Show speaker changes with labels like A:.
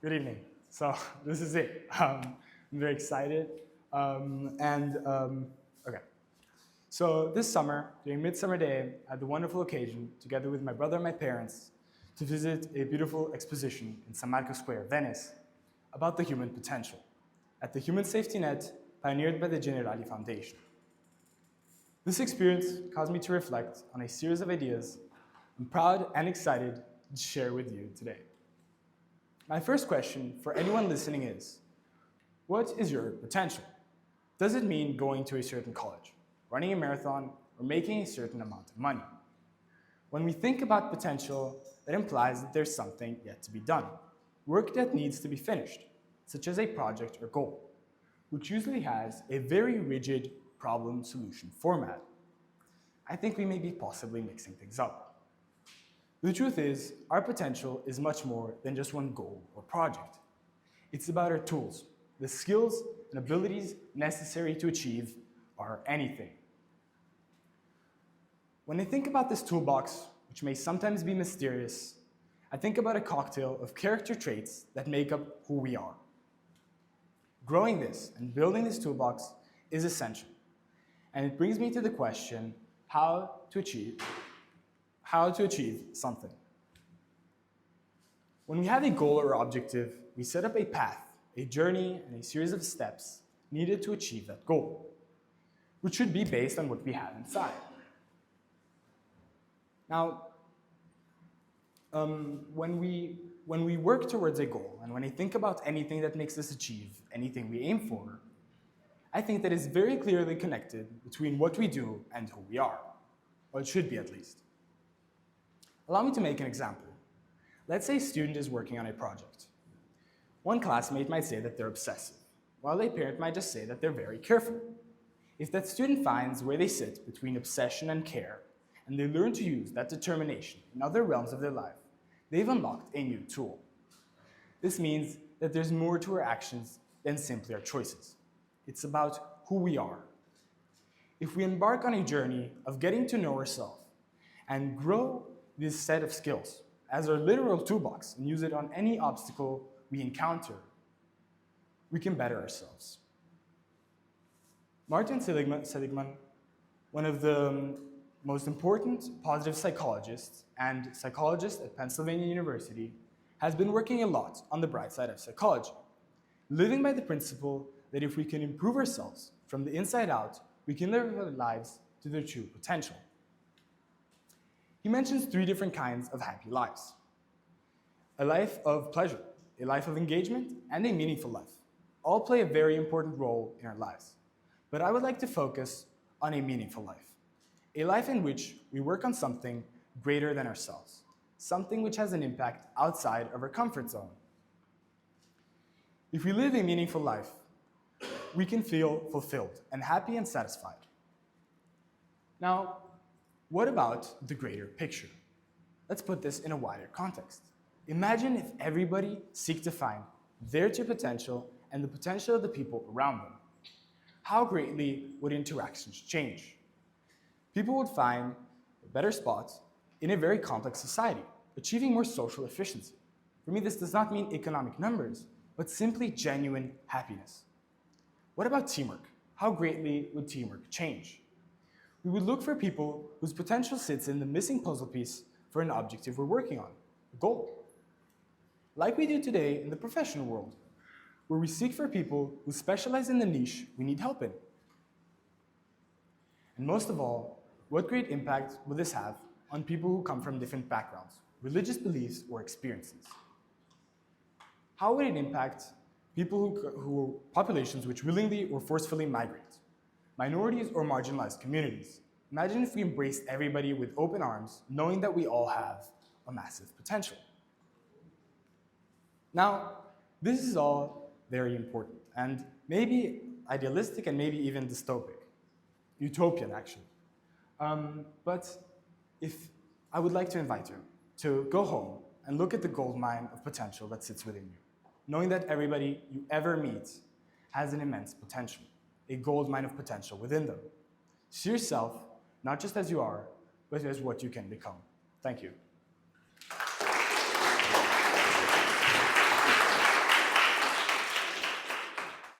A: Good evening. So this is it. I'm very excited. Okay. So this summer, during Midsummer Day, I had the wonderful occasion, together with my brother and my parents, to visit a beautiful exposition in San Marco Square, Venice, about the human potential, at the Human Safety Net pioneered by the Generali Foundation. This experience caused me to reflect on a series of ideas I'm proud and excited to share with you today. My first question for anyone listening is, what is your potential? Does it mean going to a certain college, running a marathon, or making a certain amount of money? When we think about potential, that implies that there's something yet to be done, work that needs to be finished, such as a project or goal, which usually has a very rigid problem-solution format. I think we may be possibly mixing things up. The truth is, our potential is much more than just one goal or project. It's about our tools, the skills and abilities necessary to achieve our anything. When I think about this toolbox, which may sometimes be mysterious, I think about a cocktail of character traits that make up who we are. Growing this and building this toolbox is essential, and it brings me to the question, how to achieve something. When we have a goal or objective, we set up a path, a journey, and a series of steps needed to achieve that goal, which should be based on what we have inside. Now, when we work towards a goal, and when I think about anything that makes us achieve anything we aim for, I think that it's very clearly connected between what we do and who we are, or it should be at least. Allow me to make an example. Let's say a student is working on a project. One classmate might say that they're obsessive, while a parent might just say that they're very careful. If that student finds where they sit between obsession and care, and they learn to use that determination in other realms of their life, they've unlocked a new tool. This means that there's more to our actions than simply our choices. It's about who we are. If we embark on a journey of getting to know ourselves and grow this set of skills as our literal toolbox and use it on any obstacle we encounter, we can better ourselves. Martin Seligman, one of the most important positive psychologists and psychologist at Pennsylvania University, has been working a lot on the bright side of psychology, living by the principle that if we can improve ourselves from the inside out, we can live our lives to their true potential. He mentions 3 different kinds of happy lives: a life of pleasure, a life of engagement, and a meaningful life. All play a very important role in our lives. But I would like to focus on a meaningful life, a life in which we work on something greater than ourselves, something which has an impact outside of our comfort zone. If we live a meaningful life, we can feel fulfilled and happy and satisfied. Now, what about the greater picture? Let's put this in a wider context. Imagine if everybody seeked to find their true potential and the potential of the people around them. How greatly would interactions change? People would find a better spot in a very complex society, achieving more social efficiency. For me, this does not mean economic numbers, but simply genuine happiness. What about teamwork? How greatly would teamwork change? We would look for people whose potential sits in the missing puzzle piece for an objective we're working on, a goal. Like we do today in the professional world, where we seek for people who specialize in the niche we need help in. And most of all, what great impact will this have on people who come from different backgrounds, religious beliefs, or experiences? How would it impact populations which willingly or forcefully migrate? Minorities or marginalized communities? Imagine if we embraced everybody with open arms, knowing that we all have a massive potential. Now, this is all very important, and maybe idealistic and maybe even dystopic. Utopian, actually. But I would like to invite you to go home and look at the gold mine of potential that sits within you, knowing that everybody you ever meet has an immense potential, a gold mine of potential within them. See yourself, not just as you are, but as what you can become. Thank you.